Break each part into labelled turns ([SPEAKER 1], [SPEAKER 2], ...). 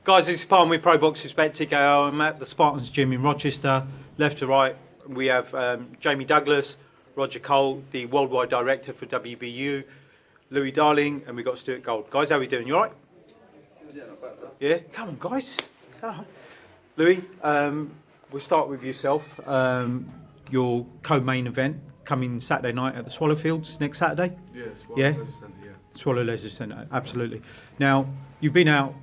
[SPEAKER 1] Guys, this is Palmy Pro Boxers Bet TKO. I'm at the Spartans Gym in Rochester. Left to right, we have Jamie Douglas, Roger Coll, the worldwide director for WBU, Louie Darling, and we've got Stewart Gold. Guys, how are we doing? You alright?
[SPEAKER 2] Yeah, not bad, though.
[SPEAKER 1] Yeah? Come on, guys. Come on. Louie, we'll start with yourself. Your co-main event coming Saturday night at the Swallowfields next Saturday?
[SPEAKER 2] Yeah, Leisure Centre, yeah.
[SPEAKER 1] Swallow Leisure Centre, absolutely. Now, you've been out,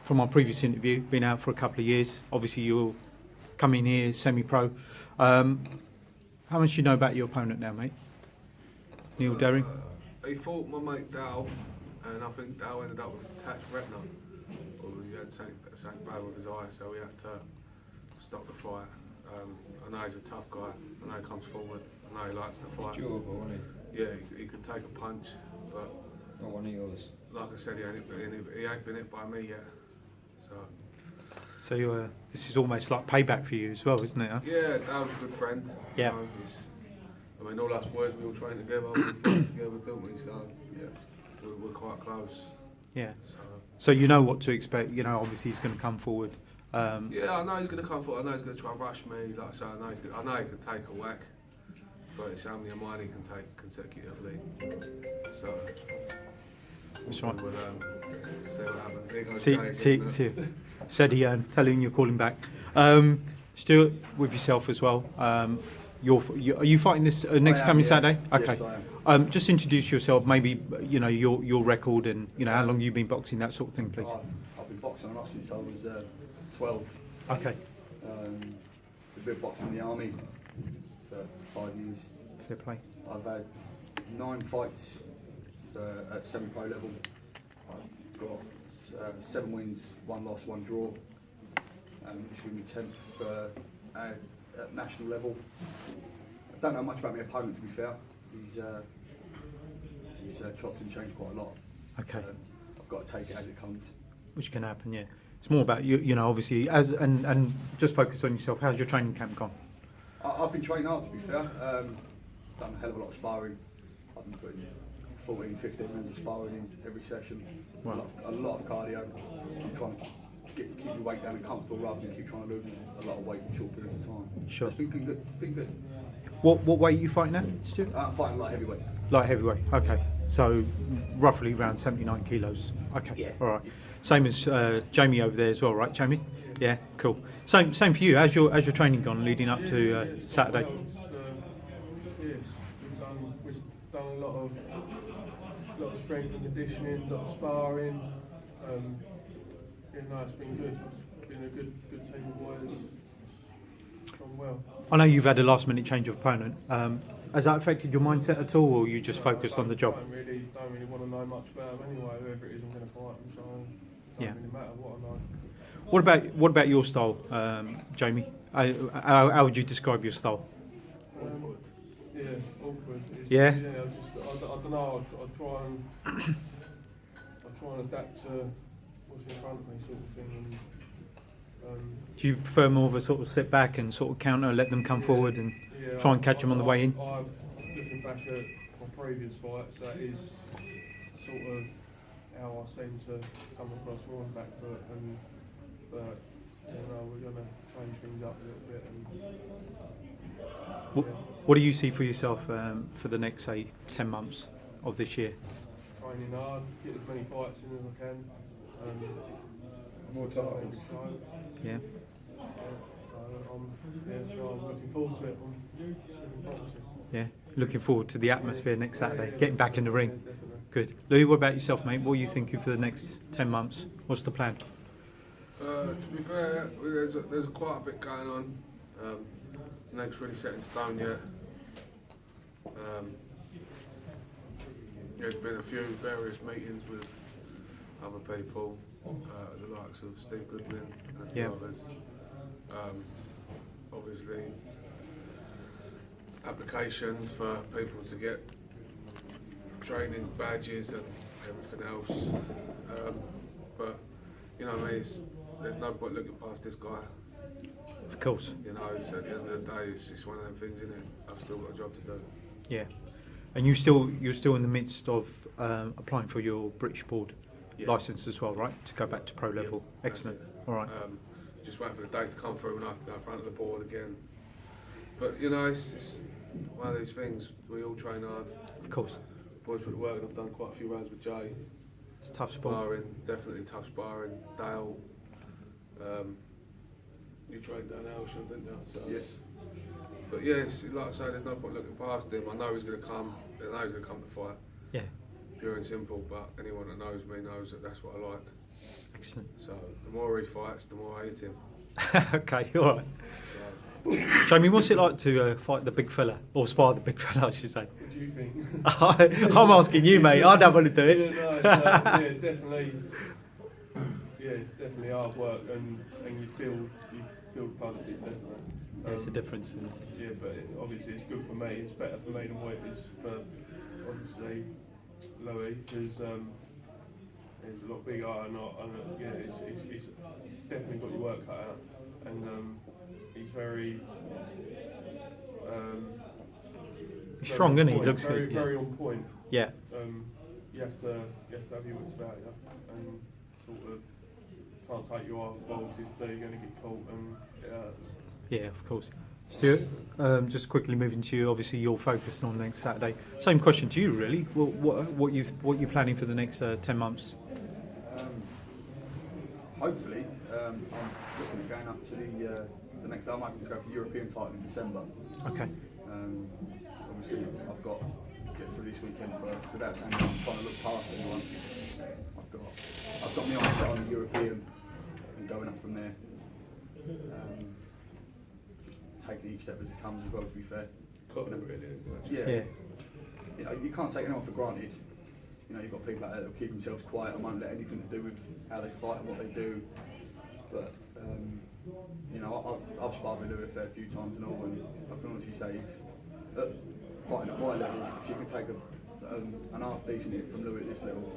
[SPEAKER 1] from our previous interview, been out for a couple of years. Obviously, you'll come in here semi-pro. How much do you know about your opponent now, mate? Neil Derring?
[SPEAKER 2] He fought my mate Dal, and I think Dal ended up with attached retina. Or he had something bad with his eye, so we had to stop the fight. I know he's a tough guy. I know he comes forward. I know he likes to fight.
[SPEAKER 3] Durable, isn't
[SPEAKER 2] Yeah, he can take a punch, but
[SPEAKER 3] he? Not one of yours.
[SPEAKER 2] like I said, he ain't been hit by me yet.
[SPEAKER 1] So this is almost like payback for you as well, isn't it? Huh?
[SPEAKER 2] Yeah, Dal's a good friend.
[SPEAKER 1] Yeah.
[SPEAKER 2] I mean, all us boys, we all train together, we fight together, don't we? So, yeah, we're quite close.
[SPEAKER 1] Yeah. So you know what to expect. You know, obviously he's going to come forward.
[SPEAKER 2] Yeah, I know he's going to come forward. I know he's going to try and rush me. Like I say, I know he can take a whack, but it's how many of mine he can take consecutively. So,
[SPEAKER 1] That's right.
[SPEAKER 2] we'll see what happens. Here goes Jake,
[SPEAKER 1] See. Said he telling you calling back. Stuart, with yourself as well. Are you fighting this next coming Saturday? Okay.
[SPEAKER 4] Yes, I am.
[SPEAKER 1] Just introduce yourself. Maybe you know your record and you know how long you've been boxing, that sort of thing, please.
[SPEAKER 4] I've been boxing on since I was 12.
[SPEAKER 1] Okay.
[SPEAKER 4] I've been boxing in the army for 5 years.
[SPEAKER 1] Fair play.
[SPEAKER 4] I've had 9 fights at semi-pro level. I've got 7 wins, 1 loss, 1 draw, which will be 10th at national level. I don't know much about my opponent, to be fair. He's chopped and changed quite a lot.
[SPEAKER 1] Okay.
[SPEAKER 4] I've got to take it as it comes.
[SPEAKER 1] Which can happen, yeah. It's more about you know, obviously, and just focus on yourself. How's your training camp gone?
[SPEAKER 4] I've been training hard, to be fair. Done a hell of a lot of sparring. I've been putting 14, 15 minutes of sparring in every session.
[SPEAKER 1] Wow.
[SPEAKER 4] A lot of cardio. I'm trying to keep your weight down and comfortable rather than keep trying to lose a lot of weight in short periods of time.
[SPEAKER 1] Sure.
[SPEAKER 4] It's been good. Been good.
[SPEAKER 1] What weight are you fighting at, Stuart?
[SPEAKER 4] I'm fighting light heavyweight.
[SPEAKER 1] Light heavyweight. Okay. So roughly around 79 kilos. Okay.
[SPEAKER 4] Yeah.
[SPEAKER 1] All right. Same as Jamie over there as well, right, Jamie? Yeah. Cool. Same for you. How's your training gone leading up to Saturday?
[SPEAKER 5] Yes, we've done a lot of strength and conditioning, a lot of sparring. It's been good. It's been a good team of boys. It's gone well.
[SPEAKER 1] I know you've had a last minute change of opponent. Has that affected your mindset at all, or you just focused on the job?
[SPEAKER 5] I don't really want to know much about them anyway. Whoever it is, I'm going to fight them. So it doesn't really matter what I know.
[SPEAKER 1] What about your style, Jamie? How would you describe your style?
[SPEAKER 5] Yeah, awkward.
[SPEAKER 1] Yeah?
[SPEAKER 5] I don't know. I try and adapt to what's in front of me, sort of thing.
[SPEAKER 1] Do you prefer more of a sort of sit back and sort of counter, let them come forward and try and catch them on the way in?
[SPEAKER 5] Looking back at my previous fights, that is sort of how I seem to come across more on the back foot, but we're going to change things up a little bit.
[SPEAKER 1] What do you see for yourself for the next, say, 10 months of this year?
[SPEAKER 5] Training hard, get as many fights in as I can.
[SPEAKER 3] More titles.
[SPEAKER 1] Yeah.
[SPEAKER 5] I'm looking forward to it. It's looking promising.
[SPEAKER 1] Yeah. Looking forward to the atmosphere next Saturday, getting back in the ring.
[SPEAKER 5] Yeah, definitely.
[SPEAKER 1] Good. Louis, what about yourself, mate? What are you thinking for the next 10 months? What's the plan?
[SPEAKER 2] To be fair, there's quite a bit going on. Nothing's really set in stone yet. There's been a few various meetings with other people, the likes of Steve Goodwin and a few others. Obviously, applications for people to get training badges and everything else. But you know, there's no point looking past this guy.
[SPEAKER 1] Of course.
[SPEAKER 2] You know, it's at the end of the day, it's just one of them things, isn't it? I've still got a job to do.
[SPEAKER 1] Yeah. And you're still in the midst of applying for your British board
[SPEAKER 2] Yeah.
[SPEAKER 1] licensed as well, right? To go back to pro level.
[SPEAKER 2] that's
[SPEAKER 1] Excellent.
[SPEAKER 2] it.
[SPEAKER 1] All right.
[SPEAKER 2] Just wait for the date to come through and I have to go in front of the board again. But you know, it's one of these things. We all train hard.
[SPEAKER 1] Of course.
[SPEAKER 2] Boys put the work in. I've done quite a few rounds with Jay.
[SPEAKER 1] It's a tough sport.
[SPEAKER 2] Sparring, definitely tough sparring. Dale, you trained down Elsham, didn't you? So
[SPEAKER 4] Yes.
[SPEAKER 2] But yeah, it's, like I say, there's no point looking past him. I know he's going to come. I know he's going to come to fight.
[SPEAKER 1] Yeah.
[SPEAKER 2] Pure and simple. But anyone that knows me knows that that's what I like.
[SPEAKER 1] Excellent.
[SPEAKER 2] So the more he fights, the more I hate him.
[SPEAKER 1] Okay. All right.
[SPEAKER 2] So
[SPEAKER 1] Jamie, what's it like to fight the big fella, or spar the big fella, I should say?
[SPEAKER 5] What do you think?
[SPEAKER 1] I'm asking you, mate. I don't want to do it.
[SPEAKER 5] Yeah, no, it's, definitely hard work, and you feel the punches, definitely.
[SPEAKER 1] There's a difference. Isn't it?
[SPEAKER 5] Yeah, but obviously it's good for me. It's better for me than what it is for obviously Louie, who's he's a lot bigger, and yeah, it's definitely got your work cut out, and he's very.
[SPEAKER 1] He's strong, isn't he? He
[SPEAKER 5] point,
[SPEAKER 1] looks
[SPEAKER 5] very,
[SPEAKER 1] good.
[SPEAKER 5] very on point.
[SPEAKER 1] Yeah.
[SPEAKER 5] You have to have your wits about you, and sort of can't take you off balls if they're going to get caught, and it hurts.
[SPEAKER 1] Yeah, of course. Stuart, just quickly moving to you. Obviously, you're focused on next Saturday. Same question to you, really. What you planning for the next 10 months?
[SPEAKER 4] Hopefully, I'm looking at going up to the next. I'm hoping to go for the European title in December.
[SPEAKER 1] Okay.
[SPEAKER 4] Obviously, I've got to get through this weekend first. Without saying that I'm trying to look past anyone. I've got my eyes set on the European and going up from there. Just taking each step as it comes as well. To be fair. Yeah. You know, you can't take anyone for granted. You know, you've got people out there that will keep themselves quiet and won't let anything to do with how they fight and what they do. But you know, I've sparred with Louie a fair few times and all, and I can honestly say, fighting at my level, if you can take an half decent hit from Louie at this level,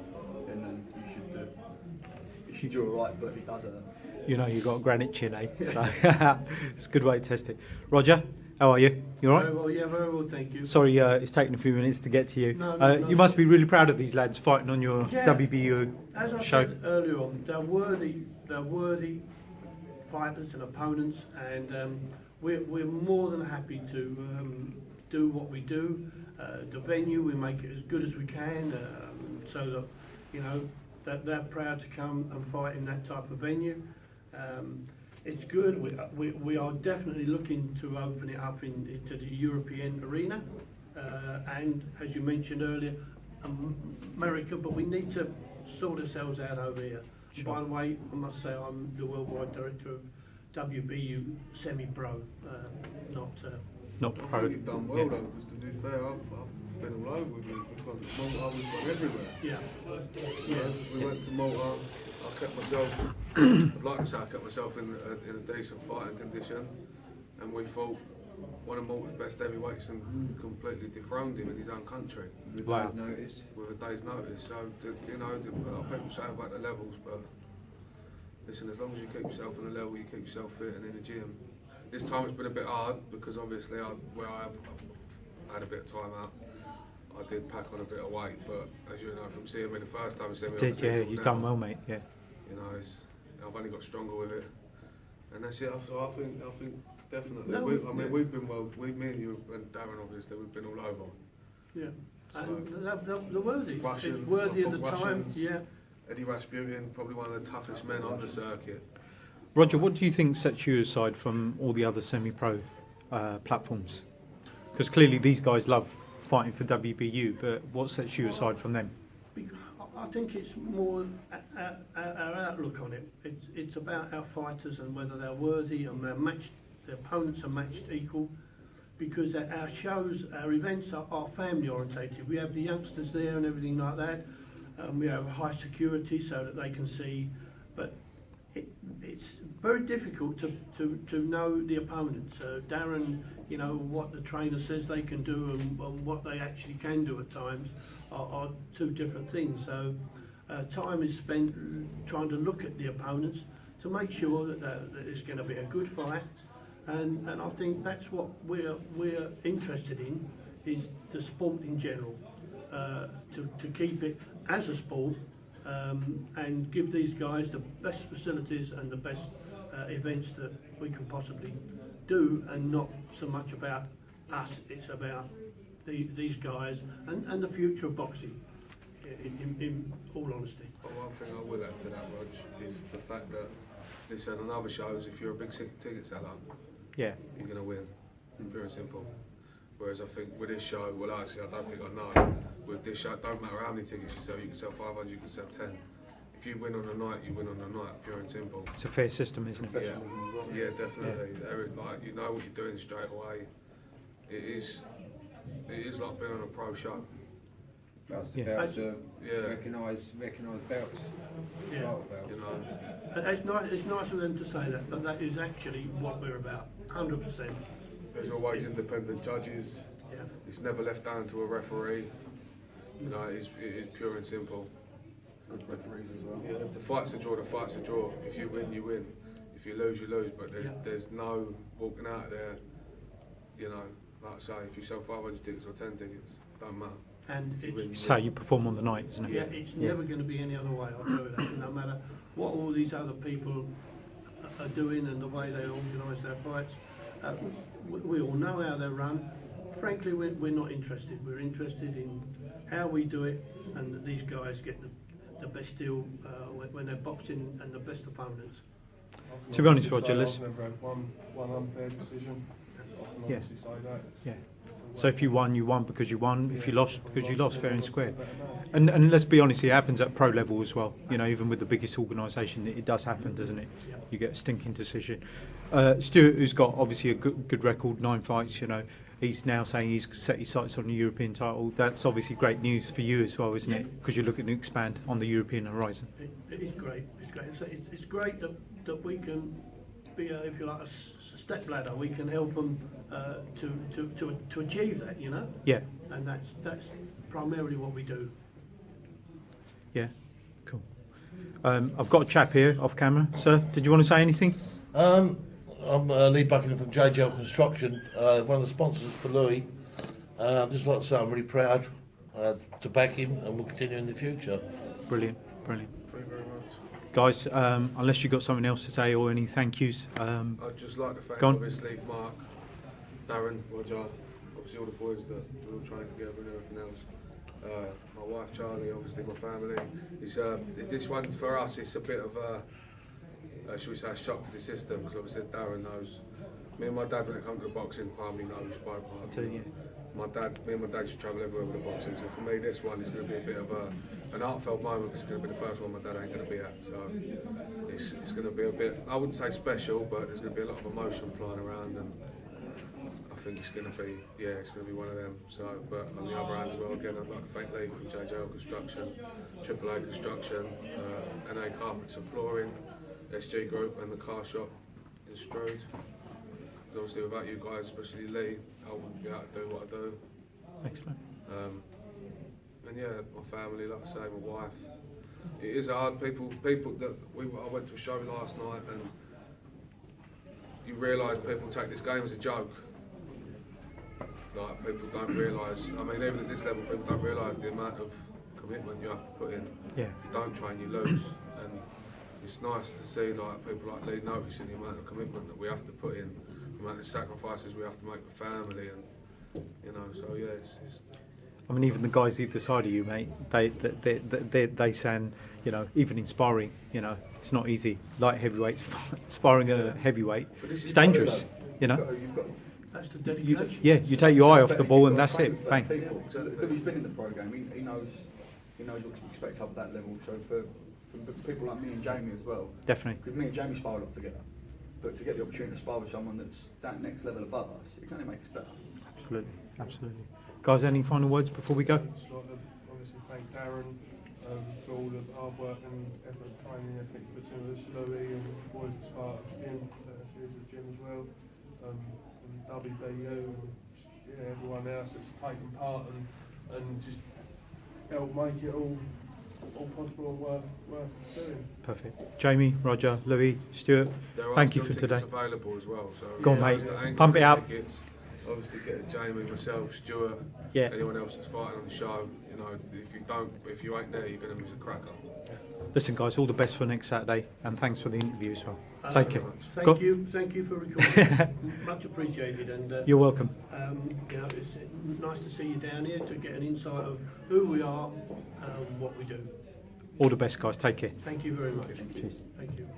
[SPEAKER 4] then you should do all right. But it does hurt.
[SPEAKER 1] You know, you've got a granite chin, eh? So it's a good way to test it. Roger, how are you? You all right?
[SPEAKER 6] Very well, yeah, very well, thank you.
[SPEAKER 1] Sorry, it's taken a few minutes to get to you.
[SPEAKER 6] No,
[SPEAKER 1] You must be really proud of these lads fighting on your
[SPEAKER 6] Yeah.
[SPEAKER 1] WBU
[SPEAKER 6] As I
[SPEAKER 1] show.
[SPEAKER 6] said earlier on, they're worthy fighters and opponents, and we're more than happy to do what we do. The venue, we make it as good as we can, so that, you know, that they're proud to come and fight in that type of venue. It's good. We are definitely looking to open it up into the European arena, and as you mentioned earlier, America. But we need to sort ourselves out over here.
[SPEAKER 1] Sure.
[SPEAKER 6] By the way, I must say I'm the worldwide director of WBU semi-pro, not.
[SPEAKER 1] Not
[SPEAKER 2] I
[SPEAKER 1] pro.
[SPEAKER 2] think you've done well
[SPEAKER 1] Yeah.
[SPEAKER 2] though, because to be fair, I've been all over with you. We've gone to Malta, we've gone everywhere.
[SPEAKER 6] Yeah.
[SPEAKER 2] You know, we went to Malta. I kept myself, I'd like to say I kept myself in a decent fighting condition, and we fought one of Malta's best heavyweights and completely dethroned him in his own country
[SPEAKER 3] With
[SPEAKER 1] Wow.
[SPEAKER 3] that notice.
[SPEAKER 2] with a day's notice. So, you know, a lot of people say about the levels, but listen, as long as you keep yourself on the level, you keep yourself fit and in the gym. This time it's been a bit hard because obviously where I had a bit of time out, I did pack on a bit of weight, but as you know from seeing me the first time you see me,
[SPEAKER 1] Did,
[SPEAKER 2] on the
[SPEAKER 1] yeah,
[SPEAKER 2] till
[SPEAKER 1] you've
[SPEAKER 2] now,
[SPEAKER 1] done well, mate. Yeah.
[SPEAKER 2] You know, I've only got stronger with it, and that's it. So I think definitely.
[SPEAKER 6] No,
[SPEAKER 2] We've been well. Me and you and Darren, obviously, we've been all over.
[SPEAKER 6] Yeah.
[SPEAKER 2] So,
[SPEAKER 6] And they're worthy.
[SPEAKER 2] Russians,
[SPEAKER 6] It's worthy
[SPEAKER 2] I've
[SPEAKER 6] of the
[SPEAKER 2] got
[SPEAKER 6] time.
[SPEAKER 2] Russians.
[SPEAKER 6] Yeah.
[SPEAKER 2] Eddie Rasputin, probably one of the toughest men on the circuit.
[SPEAKER 1] Roger, what do you think sets you aside from all the other semi-pro platforms? Because clearly these guys love fighting for WBU, but what sets you aside from them?
[SPEAKER 6] I think it's more our outlook on it. It's about our fighters and whether they're worthy and they're matched. The opponents are matched equal, because our shows, our events are family orientated. We have the youngsters there and everything like that. We have high security so that they can see, but it's very difficult to know the opponents. Darren, you know, what the trainer says they can do and what they actually can do at times are two different things. So time is spent trying to look at the opponents to make sure that it's going to be a good fight, and I think that's what we're interested in, is the sport in general, to keep it as a sport, and give these guys the best facilities and the best events that we can possibly do, and not so much about us, it's about these guys and the future of boxing, in all honesty.
[SPEAKER 2] But one thing I will add to that, Rog, is the fact that, listen, on other shows, if you're a big ticket seller,
[SPEAKER 1] Yeah.
[SPEAKER 2] you're going to win, pure and simple. Whereas I think with this show, well, actually, I don't think I know. With this show, it don't matter how many tickets you sell. You can sell 500, you can sell 10. If you win on the night, you win on the night, pure and simple.
[SPEAKER 1] It's a fair system, isn't it?
[SPEAKER 4] Professionalism as well.
[SPEAKER 2] Yeah, definitely. Like, you know what you're doing straight away. It is like being on a pro show.
[SPEAKER 3] Plus the
[SPEAKER 1] Yeah.
[SPEAKER 3] belts are
[SPEAKER 2] Yeah.
[SPEAKER 3] recognised belts.
[SPEAKER 6] Yeah.
[SPEAKER 3] Title belts.
[SPEAKER 2] You know,
[SPEAKER 6] It's nice of them to say that, but that is actually what we're about, 100%.
[SPEAKER 2] there's always independent judges.
[SPEAKER 6] Yeah.
[SPEAKER 2] It's never left down to a referee. You know, it is pure and simple.
[SPEAKER 4] Good referees as well.
[SPEAKER 2] Yeah, if the fight's a draw, the fight's a draw. If you win, you win. If you lose, you lose. But there's no walking out there, you know, like I say, if you sell 500 tickets or 10 tickets, don't matter.
[SPEAKER 6] And
[SPEAKER 2] If you win,
[SPEAKER 1] It's how you perform on the night, isn't it?
[SPEAKER 6] yeah, it's never going to be any other way, I'll tell you that. No matter what all these other people are doing and the way they organise their fights, we all know how they're run. Frankly, we're not interested. We're interested in how we do it, and that these guys get the best deal when they're boxing and the best opponents.
[SPEAKER 1] To be honest,
[SPEAKER 5] I've
[SPEAKER 1] Roger, let's-
[SPEAKER 5] never had one unfair decision. I can
[SPEAKER 1] Yeah.
[SPEAKER 5] honestly say that.
[SPEAKER 1] Yeah. So if you won because you won. If you lost because you lost, fair and square. And let's be honest, it happens at pro level as well. You know, even with the biggest organisation, it does happen, doesn't it? You get a stinking decision. Stewart, who's got obviously a good record, 9 fights. You know, he's now saying he's set his sights on the European title. That's obviously great news for you as well, isn't it? Because you're looking to expand on the European horizon.
[SPEAKER 6] It is great. It's great. It's great that we can be, if you like, a step ladder. We can help them to achieve that. You know.
[SPEAKER 1] Yeah.
[SPEAKER 6] And that's primarily what we do.
[SPEAKER 1] Yeah. Cool. I've got a chap here off camera. Sir, did you want to say anything?
[SPEAKER 7] I'm Lee Buckingham from JJL Construction, one of the sponsors for Louie. Just like to say I'm really proud to back him, and we'll continue in the future.
[SPEAKER 1] Brilliant. Brilliant.
[SPEAKER 2] Thank you very much.
[SPEAKER 1] Guys, unless you've got something else to say or any thank yous,
[SPEAKER 2] I'd just like to thank,
[SPEAKER 1] Go on.
[SPEAKER 2] obviously, Mark, Darren, Roger, obviously all the boys that we all train together and everything else. My wife, Charlie, obviously my family. This one's for us, it's a bit of a, should we say, a shock to the system, because obviously as Darren knows, me and my dad, when it comes to boxing, Palmy knows, both parts.
[SPEAKER 1] to you.
[SPEAKER 2] Me and my dad used to travel everywhere with the boxing, so for me this one is going to be a bit of an heartfelt moment, because it's going to be the first one my dad ain't going to be at, so it's going to be a bit, I wouldn't say special, but there's going to be a lot of emotion flying around, and I think it's going to be, it's going to be one of them. So, but on the other hand as well, again, I'd like to thank Lee from JJL Construction, AAA Construction, NA Carpets and Flooring, SG Group, and the car shop in Strood. Obviously, without you guys, especially Lee, I wouldn't be able to do what I do.
[SPEAKER 1] Excellent.
[SPEAKER 2] And yeah, my family, like I say, my wife. It is hard. People that I went to a show last night, and you realise people take this game as a joke. Like, people don't realise. I mean, even at this level, people don't realise the amount of commitment you have to put in.
[SPEAKER 1] Yeah.
[SPEAKER 2] If you don't train, you lose. And it's nice to see like people like Lee noticing the amount of commitment that we have to put in, the amount of sacrifices we have to make for family, and you know. So yeah, it's
[SPEAKER 1] I mean, even the guys either side of you, mate, they sound, you know, even inspiring. You know, it's not easy. Light heavyweights, sparring a heavyweight, it's dangerous. You know.
[SPEAKER 4] You've got,
[SPEAKER 6] That's the
[SPEAKER 1] You,
[SPEAKER 6] dedication.
[SPEAKER 1] yeah, you take your eye off the
[SPEAKER 4] But
[SPEAKER 1] ball
[SPEAKER 4] you've
[SPEAKER 1] and
[SPEAKER 4] got
[SPEAKER 1] that's
[SPEAKER 4] trained
[SPEAKER 1] it.
[SPEAKER 4] with
[SPEAKER 1] Bang.
[SPEAKER 4] people. So who's been in the program, he knows what to expect up at that level. So for people like me and Jamie as well,
[SPEAKER 1] Definitely.
[SPEAKER 4] because me and Jamie spar a lot together, but to get the opportunity to spar with someone that's that next level above us, it can only make us better.
[SPEAKER 1] Absolutely. Absolutely. Guys, any final words before we go?
[SPEAKER 5] Just like to obviously thank Darren for all the hard work and effort, training effort he puts in with us, Louie and the boys at Sparks Gym, she is at the gym as well, and WBU and just, everyone else that's taken part and just helped make it all possible and worth doing.
[SPEAKER 1] Perfect. Jamie, Roger, Louie, Stewart,
[SPEAKER 2] there are
[SPEAKER 1] thank you
[SPEAKER 2] still
[SPEAKER 1] for
[SPEAKER 2] tickets
[SPEAKER 1] today.
[SPEAKER 2] available as well. So
[SPEAKER 1] Go on,
[SPEAKER 2] those
[SPEAKER 1] mate.
[SPEAKER 2] that ain't
[SPEAKER 1] Pump
[SPEAKER 2] got
[SPEAKER 1] it
[SPEAKER 2] any
[SPEAKER 1] up.
[SPEAKER 2] Tickets, obviously get Jamie, myself, Stewart,
[SPEAKER 1] Yeah.
[SPEAKER 2] anyone else that's fighting on the show. you know, if you ain't there, you're going to miss a cracker.
[SPEAKER 1] Listen, guys, all the best for next Saturday, and thanks for the interview as well.
[SPEAKER 6] Uh,
[SPEAKER 1] Take care.
[SPEAKER 6] Thank
[SPEAKER 1] Go-
[SPEAKER 6] you for recording. Much appreciated, and
[SPEAKER 1] You're welcome.
[SPEAKER 6] you know, it's nice to see you down here to get an insight of who we are and what we do.
[SPEAKER 1] All the best, guys. Take care.
[SPEAKER 6] Thank you very much.
[SPEAKER 1] Cheers.
[SPEAKER 6] Thank you.